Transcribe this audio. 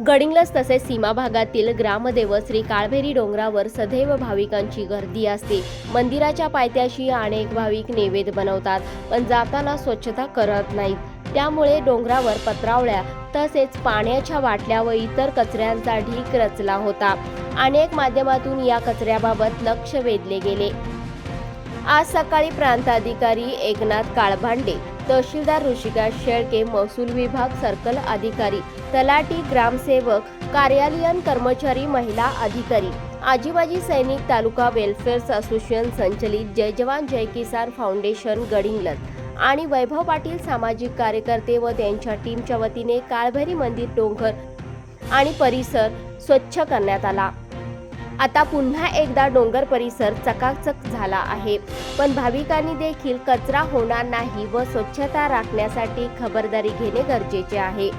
गडिंग्लज तसेच सीमा भागातील ग्रामदेव श्री काळभैरी डोंगरावर सदैव भाविकांची गर्दी असते। मंदिराच्या पायथ्याशी अनेक भाविक नैवेद्य बनवतात, पण जाताना स्वच्छता करत नाहीत। त्यामुळे डोंगरावर पत्रावळ्या तसेच पाण्याच्या बाटल्या व इतर कचऱ्यांचा ढीग रचला होता। अनेक माध्यमातून या कचऱ्याबाबत लक्ष वेधले गेले। आज सकाळी प्रांताधिकारी एकनाथ काळभांडे, तहसीलदार ऋषिकेश शेळके, महसूल विभाग, सर्कल अधिकारी, तलाठी, ग्रामसेवक, कार्यालयीन कर्मचारी, महिला अधिकारी, आजीबाजी सैनिक, तालुका वेलफेअर असोसिएशन संचलित जय जवान जय किसान फाउंडेशन गडिंग्लज आणि वैभव पाटील सामाजिक कार्यकर्ते व त्यांच्या टीमच्या वतीने काळभैरी मंदिर डोंगर आणि परिसर स्वच्छ करण्यात आला। आता पुन्हा एकदा डोंगर परिसर चकाचक झाला आहे, पण भाविकांनी देखील कचरा होणार नाही व स्वच्छता राखण्यासाठी खबरदारी घेणे गरजेचे आहे।